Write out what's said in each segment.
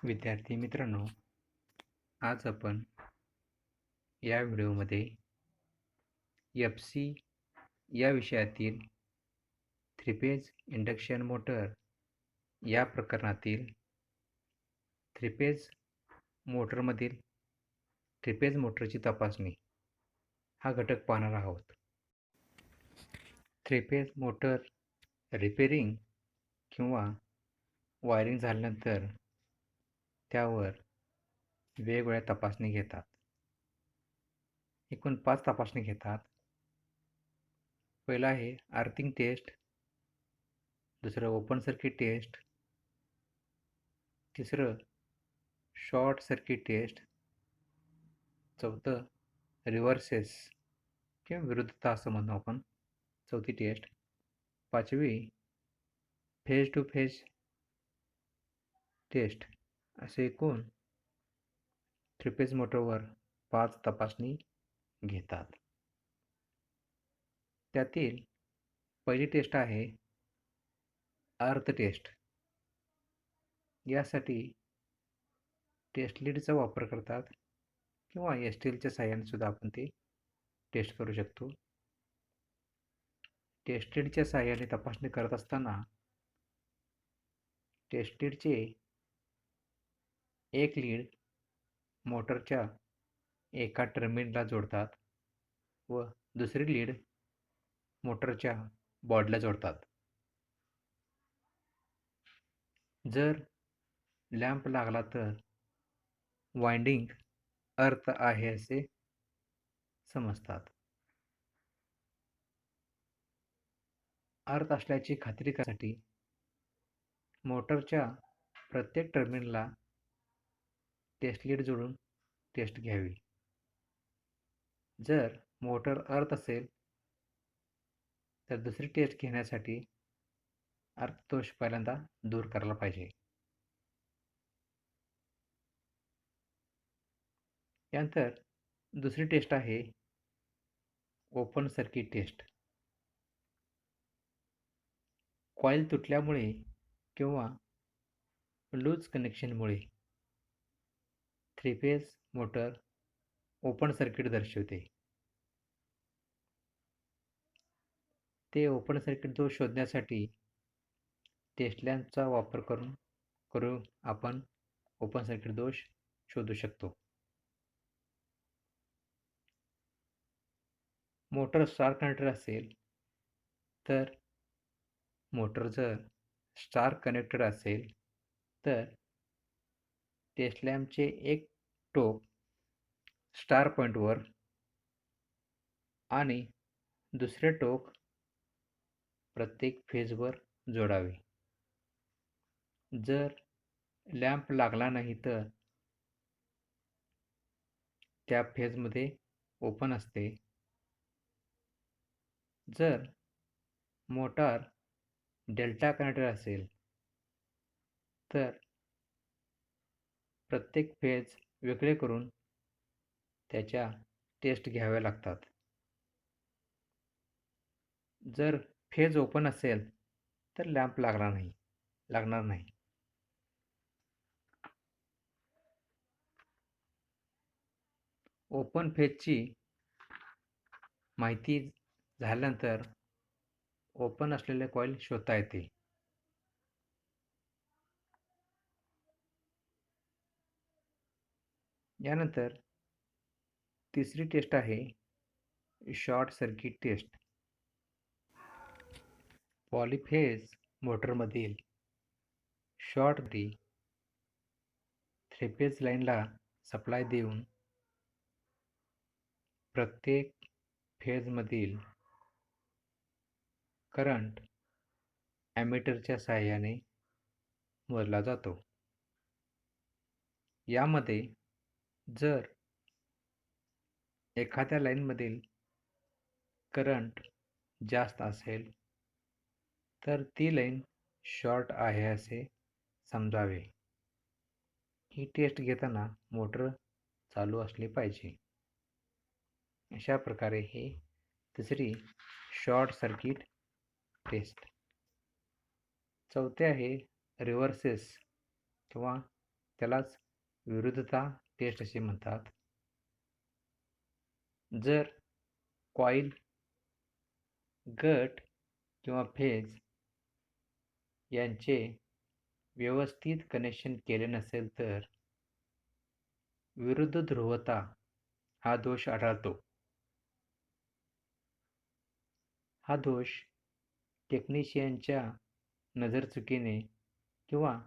विद्यार्थी मित्रांनो, आज आपण या व्हिडिओमध्ये FC या विषयातील थ्री फेज इंडक्शन मोटर या प्रकरणातील थ्री फेज मोटरमधील थ्री फेज मोटरची तपासणी हा घटक पाहणार आहोत. थ्री फेज मोटर रिपेरिंग किंवा वायरिंग झाल्यानंतर त्यावर वेगवेगळ्या तपासणी घेतात. एकूण 5 तपासणी घेतात. पहिला आहे अर्थिंग टेस्ट, दुसरं ओपन सर्किट टेस्ट, तिसरं शॉर्ट सर्किट टेस्ट, चौथं रिव्हर्सेस किंवा विरुद्धता असं म्हणू आपण, चौथी टेस्ट, पाचवी फेज टू फेज टेस्ट. असे एकूण थ्री फेज मोटरवर 5 तपासणी घेतात. त्यातील पहिली टेस्ट आहे अर्थ टेस्ट. यासाठी टेस्ट लीडचा वापर करतात किंवा STLच्या साहाय्याने सुद्धा आपण ते टेस्ट करू शकतो. टेस्ट लीडच्या साहाय्याने तपासणी करत असताना टेस्ट लीडचे एक लीड मोटरच्या एका टर्मिनलला जोडतात व दुसरी लीड मोटरच्या बॉडीला जोडतात. जर लॅम्प लागला तर वाइंडिंग अर्थ आहे असे समजतात. अर्थ असल्याची खात्री करण्यासाठी मोटरच्या प्रत्येक टर्मिनलला टेस्ट लीड जोडून टेस्ट घ्यावी. जर मोटर अर्थ असेल तर दुसरी टेस्ट घेण्यासाठी अर्थ दोष पहिल्यांदा दूर करायला पाहिजे. त्यानंतर दुसरी टेस्ट आहे ओपन सर्किट टेस्ट. कॉईल तुटल्यामुळे किंवा लूज कनेक्शनमुळे three phase motor open circuit दर्शवते. ते ओपन सर्किट दोष शोधण्यासाठी टेस्ट लॅम्पचा वापर करून आपण ओपन सर्किट दोष शोधू शकतो. मोटर स्टार कनेक्टर असेल तर मोटर जर स्टार कनेक्टेड असेल तर टेस्ट लॅम्पचे एक टोक स्टार पॉईंटवर आणि दुसरे टोक प्रत्येक फेजवर जोडावे. जर लॅम्प लागला नाही तर त्या फेजमध्ये ओपन असते. जर मोटार डेल्टा कनेक्टेड असेल तर प्रत्येक फेज वेगळे करून त्याच्या टेस्ट घ्याव्या लागतात. जर फेज ओपन असेल तर लॅम्प लागणार नाही. ओपन फेजची माहिती झाल्यानंतर ओपन असलेले कॉईल शोधता येते. यानंतर तिसरी टेस्ट आहे शॉर्ट सर्किट टेस्ट. पॉलीफेज मोटरमधील शॉर्ट थ्री फेज लाईनला सप्लाय देऊन प्रत्येक फेजमधील करंट ॲमीटरच्या साहाय्याने मोजला जातो. यामध्ये जर एखाद्या लाईनमधील करंट जास्त असेल तर ती लाईन शॉर्ट आहे असे समजावे. ही टेस्ट घेताना मोटर चालू असली पाहिजे. अशा प्रकारे ही तिसरी शॉर्ट सर्किट टेस्ट. चौथे आहे रिव्हर्सेस किंवा त्यालाच विरुद्धता टेस्ट असे म्हणतात. जर कॉईल, गट किंवा फेज यांचे व्यवस्थित कनेक्शन केले नसेल तर विरुद्ध ध्रुवता हा दोष आढळतो. हा दोष टेक्निशियनच्या नजरचुकीने किंवा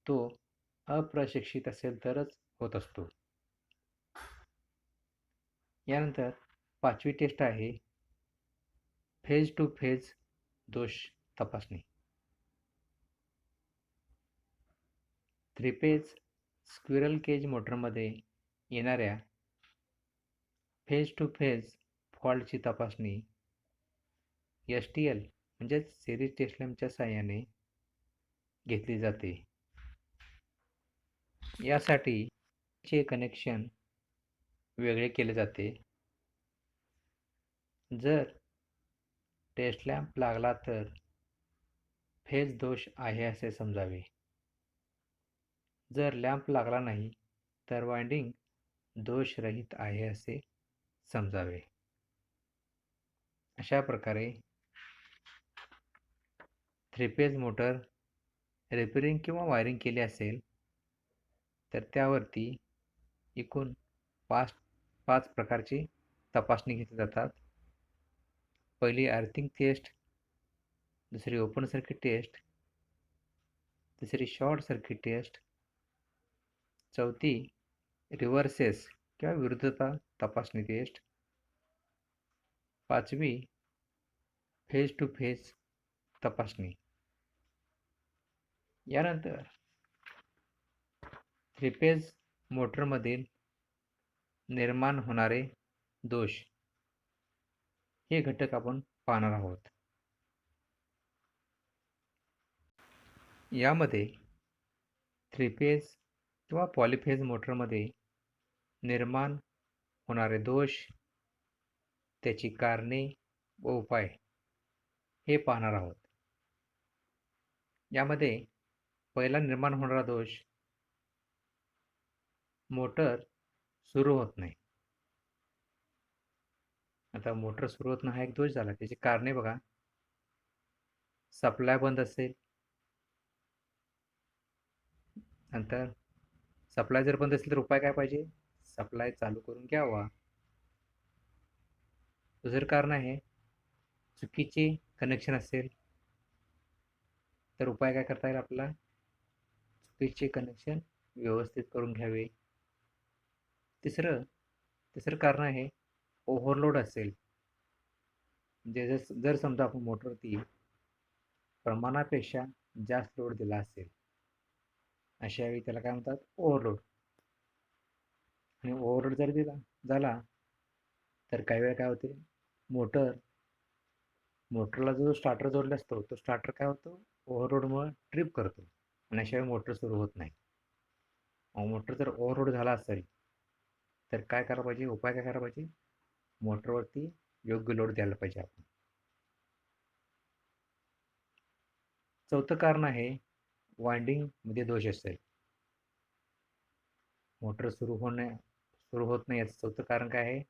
तो अप्रशिक्षित असेल तरच होत असतो. यानंतर 5वी टेस्ट आहे फेज टू फेज दोष तपासणी. 3 फेज स्क्विरल केज मोटरमध्ये येणाऱ्या फेज टू फेज फॉल्टची तपासणी STL म्हणजेच सिरीज टेस्ट लॅम्पच्या साहाय्याने घेतली जाते. यासाठी चे कनेक्शन वेगळे केले जाते. जर टेस्ट लॅम्प लागला तर फेज दोष आहे असे समजावे. जर लॅम्प लागला नाही तर वाइंडिंग दोषरहित आहे असे समजावे. अशा प्रकारे 3 फेज मोटर रिपेअरिंग किंवा वायरिंग केली असेल तर त्यावरती एकूण 5 प्रकारची तपासणी घेतली जातात. पहिली अर्थिंग टेस्ट, दुसरी ओपन सर्किट टेस्ट, तिसरी शॉर्ट सर्किट टेस्ट, चौथी रिव्हर्सेस किंवा विरुद्धता तपासणी टेस्ट, 5वी फेज टू फेज तपासणी. यानंतर 3 फेज मोटरमधील निर्माण होणारे दोष हे घटक आपण पाहणार आहोत. यामध्ये 3 फेज किंवा पॉलीफेज मोटरमध्ये निर्माण होणारे दोष, त्याची कारणे व उपाय हे पाहणार आहोत. यामध्ये पहिला निर्माण होणारा दोष, मोटर सुरू होत नाही. आता मोटर सुरू होत नाही हा एक दोष झाला. त्याची कारणे बघा, सप्लाय बंद असेल, नंतर सप्लाय जर बंद असेल तर उपाय काय पाहिजे, सप्लाय चालू करून घ्यावा. दुसरं कारण आहे चुकीचे कनेक्शन असेल तर उपाय काय करता येईल आपल्याला, चुकीचे कनेक्शन व्यवस्थित करून घ्यावे. तिसरं कारण आहे ओव्हरलोड असेल, म्हणजे जर समजा आपण मोटरवरती प्रमाणापेक्षा जास्त लोड दिला असेल, अशा वेळी त्याला काय म्हणतात, ओव्हरलोड. आणि ओव्हरलोड जर झाला तर काही वेळा काय होते, मोटरला जो स्टार्टर जोडला असतो तो स्टार्टर काय होतो, ओव्हरलोडमुळे ट्रिप करतो आणि अशा वेळी मोटर सुरू होत नाही. मोटर जर ओव्हरलोड झाला असेल तर काय करायला पाहिजे, उपाय काय करायला पाहिजे, मोटरवरती योग्य लोड द्यायला पाहिजे आपण. चौथं कारण आहे वाइंडिंगमध्ये दोष असेल, मोटर सुरू होत नाही याचं चौथं कारण काय आहे,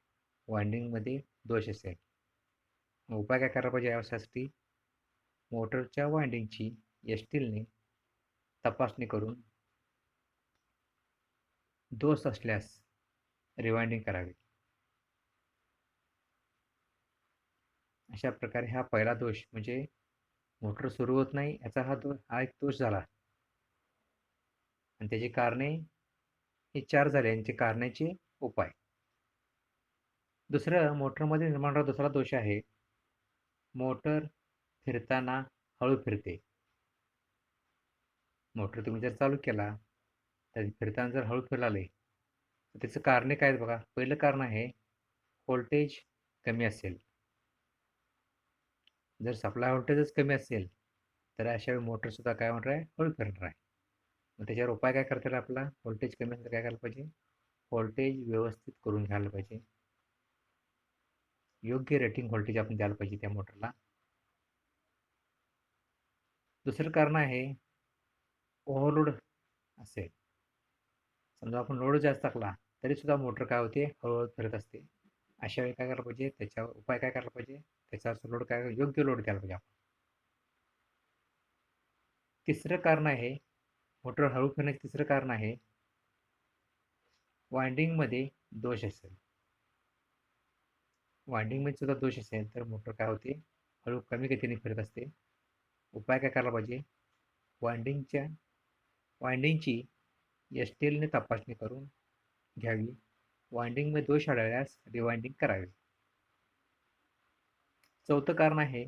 वाइंडिंगमध्ये दोष असेल. उपाय काय करायला पाहिजे यासाठी, मोटरच्या वाइंडिंगची STLने तपासणी करून दोष असल्यास रिवाइंडिंग करावी. अशा प्रकारे हा पहिला दोष म्हणजे मोटर सुरू होत नाही याचा हा एक दोष झाला. आणि त्याची कारणे हे 4 झाले, यांचे कारणाचे उपाय. दुसरं मोटरमध्ये निर्माण होणारा दुसरा दोष आहे, मोटर फिरताना हळू फिरते. मोटर तुम्ही जर चालू केला तर फिरताना जर हळू फिरलाले तर त्याचं कारणे काय आहेत बघा. पहिलं कारण आहे व्होल्टेज कमी असेल. जर सप्लाय व्होल्टेजच कमी असेल तर अशा वेळी मोटरसुद्धा काय होणार आहे, हळू फिरणार आहे. मग त्याच्यावर उपाय काय करता येईल आपला, व्होल्टेज कमी असेल तर काय करायला पाहिजे, व्होल्टेज व्यवस्थित करून घ्यायला पाहिजे. योग्य रेटिंग व्होल्टेज आपण द्यायला पाहिजे त्या मोटरला. दुसरं कारण आहे ओव्हरलोड असेल. समजा आपण लोड जास्त टाकला तरी सुद्धा मोटर काय होते, हळूहळू फिरत असते. अशा वेळी काय करायला पाहिजे, त्याच्यावर उपाय काय करायला पाहिजे, त्याच्यावरचा लोड काय योग्य लोड द्यायला पाहिजे आपण. तिसरं कारण आहे, मोटर हळू फिरण्याचं तिसरं कारण आहे, वाइंडिंगमध्ये दोष असेल. वाइंडिंगमध्ये सुद्धा दोष असेल तर मोटर काय होते, हळू कमी गतीने फिरत असते. उपाय काय करायला पाहिजे, वाइंडिंगची एसटीएलने तपासणी करून घ्यावी. वाइंडिंगमध्ये दोष आढळल्यास रिवाइंडिंग करावे. चौथं कारण आहे,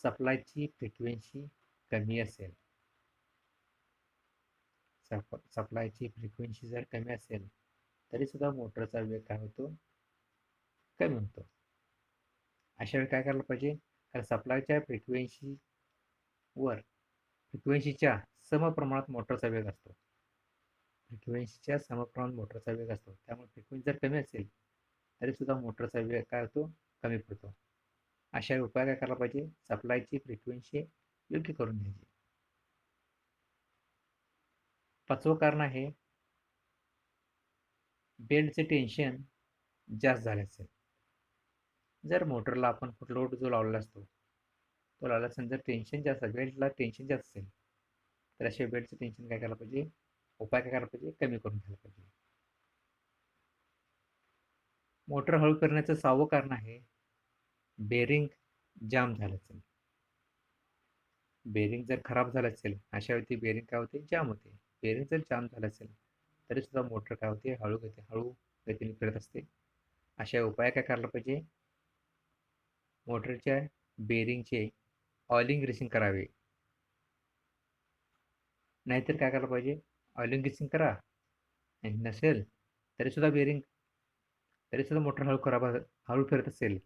सप्लायची फ्रिक्वेन्सी कमी असेल. सप्लायची फ्रिक्वेन्सी जर कमी असेल तरी सुद्धा मोटरचा वेग काय होतो, कमी होतो. अशा वेळी काय करायला पाहिजे, कारण सप्लायच्या फ्रिक्वेन्सीच्या समप्रमाणात मोटरचा वेग असतो. त्यामुळे फ्रिक्वेन्सी जर कमी असेल तरी सुद्धा मोटरचा वेग काय होतो, कमी पडतो. अशा वेळी उपाय काय करायला पाहिजे, सप्लायची फ्रिक्वेन्सी योग्य करून घ्यायची. पाचवं कारण आहे, बेल्टचे टेन्शन जास्त झाले असेल. जर मोटरला आपण लोड जो लावलेला असतो तो लावला असेल, जर टेन्शन जास्त बेल्टला टेन्शन जास्त असेल तर अशा बेल्टचं टेन्शन काय करायला पाहिजे, उपाय काय करायला पाहिजे, कमी करून घ्यायला पाहिजे. मोटर हळू करण्याचं 6वं कारण आहे, बेरिंग जाम झालं असेल. बेरिंग जर खराब झालं असेल अशा वेळी बेरिंग काय होते, जाम होते. बेरिंग जर जाम झालं असेल तरी सुद्धा मोटर काय होते, हळू गतीने फिरत असते. अशा उपाय काय करायला पाहिजे, मोटरच्या बेरिंगचे ऑइलिंग ग्रीसिंग करावे. नाहीतर काय करायला पाहिजे, ऑइलिंग ग्रीसिंग करा आणि नसेल तरी सुद्धा मोटर हळू फिरत असेल,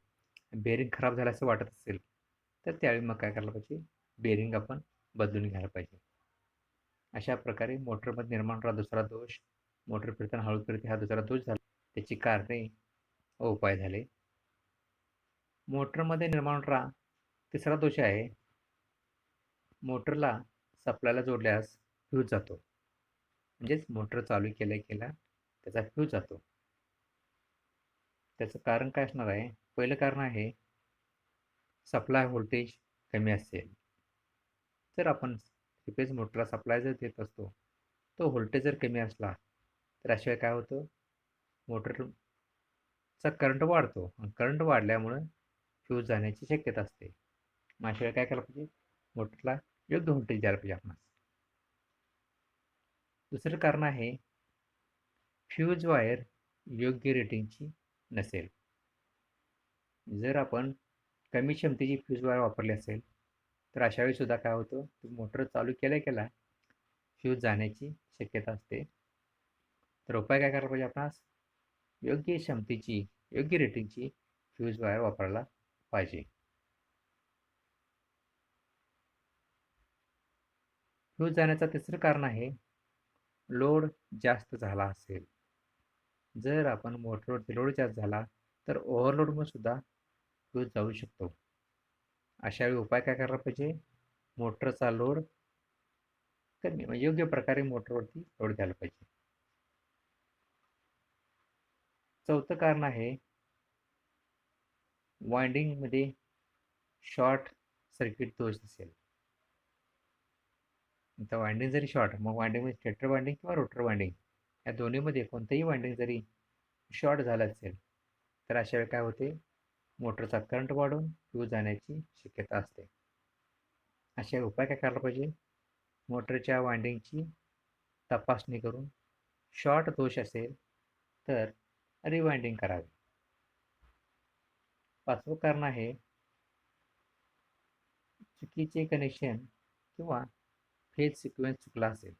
बेरिंग खराब झालं असं वाटत असेल तर त्यावेळी मग काय करायला पाहिजे, बेरिंग आपण बदलून घ्यायला पाहिजे. अशा प्रकारे मोटरमध्ये निर्माण होणारा दुसरा दोष, मोटर फिरताना हळू फिरते, हा दुसरा दोष झाला. त्याची कारणे व उपाय झाले. मोटरमध्ये निर्माण होणारा तिसरा दोष आहे, मोटरला सप्लायला जोडल्यास फ्यूज जातो. म्हणजेच मोटर चालू केल्या त्याचा फ्यूज जातो. त्याचं कारण काय असणार आहे, पहिलं कारण आहे, सप्लाय व्होल्टेज कमी असेल. जर आपण 3 फेज मोटरला सप्लाय जर देत असतो, तो व्होल्टेज जर कमी असला तर अशा काय होतं, मोटरचा करंट वाढतो आणि करंट वाढल्यामुळं फ्यूज जाण्याची शक्यता असते. मग अशा काय करायला पाहिजे, मोटरला योग्य व्होल्टेज द्यायला पाहिजे आपणास. दुसरं कारण आहे, फ्यूज वायर योग्य रेटिंगची नसेल. जर आपण कमी क्षमतेची फ्यूज वायर वापरली असेल तर अशा वेळी सुद्धा काय होतं, मोटर चालू केल्या फ्यूज जाण्याची शक्यता असते. तर उपाय काय करायला पाहिजे आपणास, योग्य क्षमतेची योग्य रेटिंगची फ्यूज वायर वापरायला पाहिजे. फ्यूज जाण्याचं तिसरं कारण आहे, लोड जास्त झाला असेल. जर आपण मोटरवरती लोड जास्त झाला तर ओव्हरलोडमुळे सुद्धा फ्यूज जाऊ शकतो. अशा वेळी उपाय काय करायला पाहिजे, मोटरचा लोड कमी म्हणजे योग्य प्रकारे मोटरवरती लोड द्यायला पाहिजे. चौथं कारण आहे, वाइंडिंगमध्ये शॉर्ट सर्किट दोष असेल. आता वाइंडिंग जरी शॉर्ट, मग वाइंडिंगमध्ये स्टेटर वाइंडिंग किंवा रोटर वाइंडिंग या दोन्हीमध्ये कोणतंही वाइंडिंग जरी शॉर्ट झालं असेल तर अशा वेळी काय होते, मोटरचा करंट वाढून फ्यूज जाण्याची शक्यता असते. अशा उपाय काय करायला पाहिजे, मोटरच्या वाइंडिंगची तपासणी करून शॉर्ट दोष असेल तर रिवाइंडिंग करावे. 5वं कारण आहे, चुकीचे कनेक्शन किंवा फेज सिक्वेन्स चुकला असेल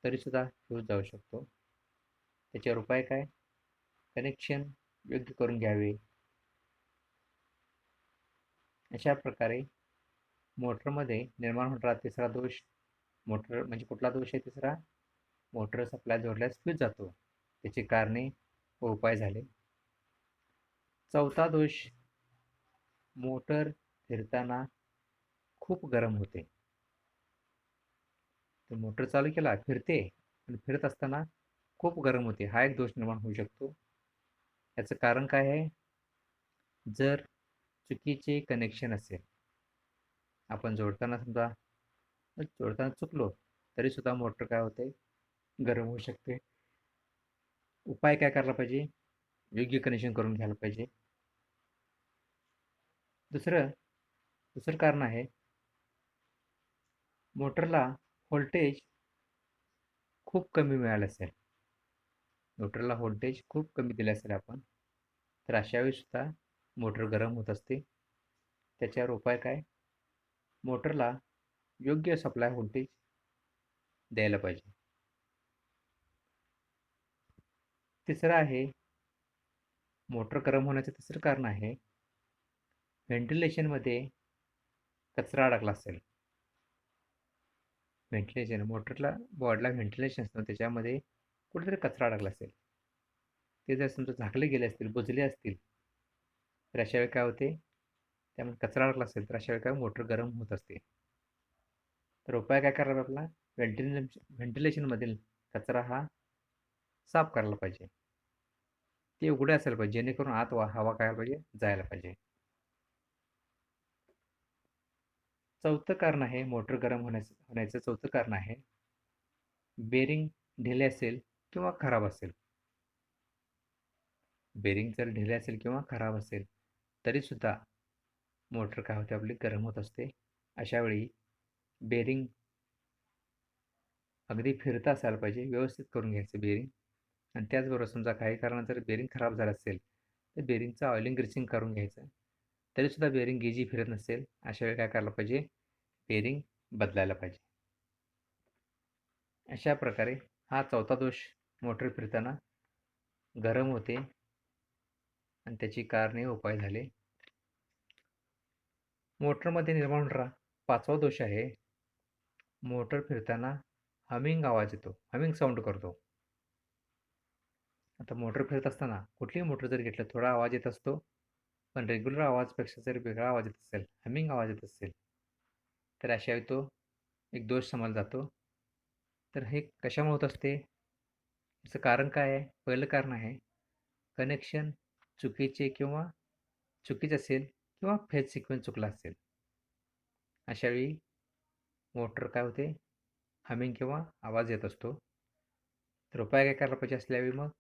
तरी सुद्धा फ्यूज जाऊ शकतो. त्याच्यावर उपाय काय, कनेक्शन योग्य करून घ्यावे. अशा प्रकारे मोटरमध्ये निर्माण होणारा तिसरा दोष, मोटर म्हणजे कुठला दोष आहे तिसरा, मोटर सप्लाय जोडल्यास फ्यूज जातो, त्याची कारणे व उपाय झाले. चौथा दोष, मोटर फिरताना खूप गरम होते. तर मोटर चालू केला, फिरते आणि फिरत असताना खूप गरम होते. हा एक दोष निर्माण होऊ शकतो. याचं कारण काय आहे? जर चुकीचे कनेक्शन असेल, आपण जोडताना समजा जोडताना चुकलो तरी सुद्धा मोटर काय होते, गरम होऊ शकते. उपाय काय करायला पाहिजे? योग्य कनेक्शन करून घ्यायला पाहिजे. दुसरं दुसरं कारण आहे, मोटरला व्होल्टेज खूप कमी मिळालं असेल. मोटरला व्होल्टेज खूप कमी दिले असेल आपण, तर अशा वेळी सुद्धा मोटर गरम होत असते. त्याच्यावर उपाय काय? मोटरला योग्य सप्लाय व्होल्टेज द्यायला पाहिजे. तिसरं आहे, मोटर गरम होण्याचं तिसरं कारण आहे, व्हेंटिलेशनमध्ये कचरा अडकला असेल. व्हेंटिलेशन मोटरला बॉडला व्हेंटिलेशन असतं, त्याच्यामध्ये कुठेतरी कचरा अडकला असेल. ते जर समजा झाकले गेले असतील, बुजले असतील, तर अशा वेळी काय होते? त्यामध्ये कचरा अडकला असेल तर अशा वेळी काय मोटर गरम होत असते. तर उपाय काय करायला आपला? व्हेंटिलेशनमधील कचरा हा साफ करायला पाहिजे. ते उघडे असायला पाहिजे, जेणेकरून आत हवा काय पाहिजे? जायला पाहिजे. चौथं कारण आहे, मोटर गरम होण्याचं चौथं कारण आहे, बेरिंग ढिले असेल किंवा खराब असेल. बेरिंग जर ढिले असेल किंवा खराब असेल तरी सुद्धा मोटर काय होते? आपली गरम होत असते. अशा वेळी बेरिंग अगदी फिरता असायला पाहिजे, व्यवस्थित करून घ्यायचं बेरिंग. आणि त्याचबरोबर समजा काही कारणानं जर बेरिंग खराब झालं असेल तर बेरिंगचं ऑइलिंग ग्रीसिंग करून घ्यायचं. तरीसुद्धा बेरिंग गेजी फिरत नसेल, अशा वेळी काय करायला पाहिजे? बेरिंग बदलायला पाहिजे. अशा प्रकारे हा चौथा दोष, मोटर फिरताना गरम होते आणि त्याची कारणे उपाय झाले. मोटरमध्ये निर्माण होणारा पाचवा दोष आहे, मोटर फिरताना हमिंग आवाज येतो, हमिंग साऊंड करतो. आता मोटर फिरत असताना कुठलीही मोटर जर घेतलं, थोडा आवाज येत असतो, पण रेग्युलर आवाजपेक्षा जर वेगळा आवाज येत असेल, हमिंग आवाज येत असेल, तर अशा वेळी तो एक दोष समजला जातो. तर हे कशामुळे होत असते? याचं कारण काय आहे? पहिलं कारण आहे, कनेक्शन चुकीचे असेल किंवा फेज सिक्वेन्स चुकला असेल. अशा वेळी मोटर काय होते? हमिंग किंवा आवाज येत असतो. तर उपाय काय करायला पाहिजे असल्या वेळी? मग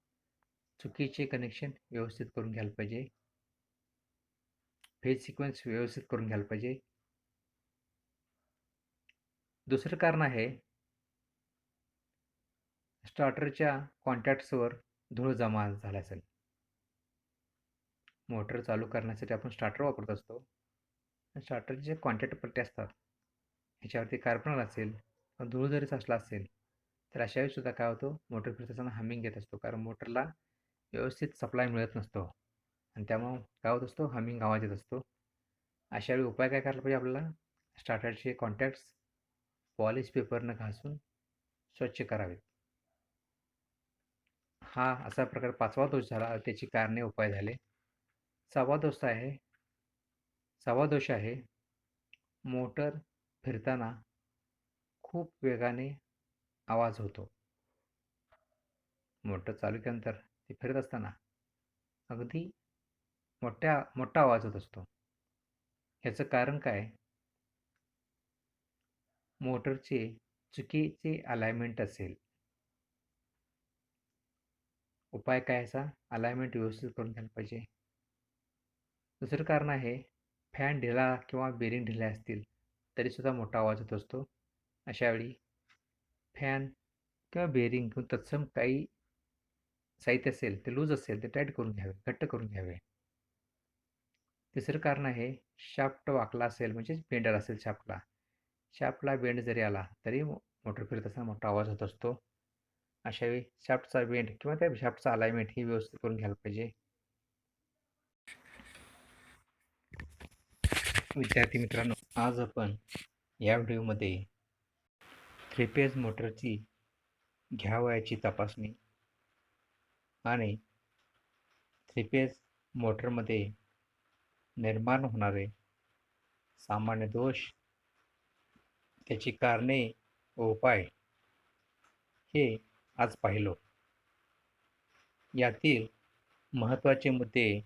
चुकीचे कनेक्शन व्यवस्थित करून घ्यायला पाहिजे, फेज सिक्वेन्स व्यवस्थित करून घ्यायला पाहिजे. दुसरं कारण आहे, स्टार्टरच्या कॉन्टॅक्ट्सवर धूळ जमा झाला असेल. मोटर चालू करण्यासाठी आपण स्टार्टर वापरत असतो. स्टार्टरचे जे कॉन्टॅक्ट पट्टे असतात, ह्याच्यावरती कार्बन असेल, धूळ जरी साचला असेल, तर अशा वेळी सुद्धा काय होतं? मोटर फिरत असताना हमिंग येत असतो, कारण मोटरला व्यवस्थित सप्लाय मिळत नसतो आणि त्यामुळं काय होत असतो? हमिंग आवाज येत असतो. अशा वेळी उपाय काय करायला पाहिजे आपल्याला? स्टार्टरचे कॉन्टॅक्ट्स पॉलिश पेपरनं घासून स्वच्छ करावेत. हा असा प्रकार पाचवा दोष झाला, त्याची कारणे उपाय झाले. सहावा दोष आहे, मोटर फिरताना खूप वेगाने आवाज होतो. मोटर चालू केल्यानंतर ते फिरत असताना अगदी मोठा आवाज होत असतो. ह्याचं कारण काय? मोटरचे चुकीचे अलाइनमेंट असेल. उपाय काय याचा? अलाइनमेंट व्यवस्थित करून घ्यायला पाहिजे. दुसरं कारण आहे, फॅन ढिला किंवा बेरिंग ढिल्या असतील तरीसुद्धा मोठा आवाज होत असतो. अशावेळी फॅन किंवा बेरिंग किंवा तत्सम काही साहित्य असेल, ते लूज असेल, ते टाईट करून घ्यावे, घट्ट करून घ्यावे. तिसरं कारण आहे, शाफ्ट वाकला असेल, म्हणजेच बेंडर असेल शाफ्टला बेंड जरी आला तरी मोटर फिरत असताना मोठा आवाज होत असतो. अशावेळी शाफ्टचा बेंड किंवा त्या शाफ्टचा अलाइनमेंट ही व्यवस्थित करून घ्यायला पाहिजे. विद्यार्थी मित्रांनो, आज आपण या व्हिडिओमध्ये 3 फेज मोटरची घ्यावयाची तपासणी आणि 3 फेज मोटरमध्ये निर्माण होणारे सामान्य दोष, त्याची कारणे व उपाय हे आज पाहिलो. यातील महत्त्वाचे मुद्दे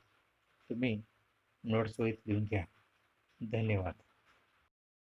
तुम्ही नोट्सवहीत लिहून घ्या. धन्यवाद.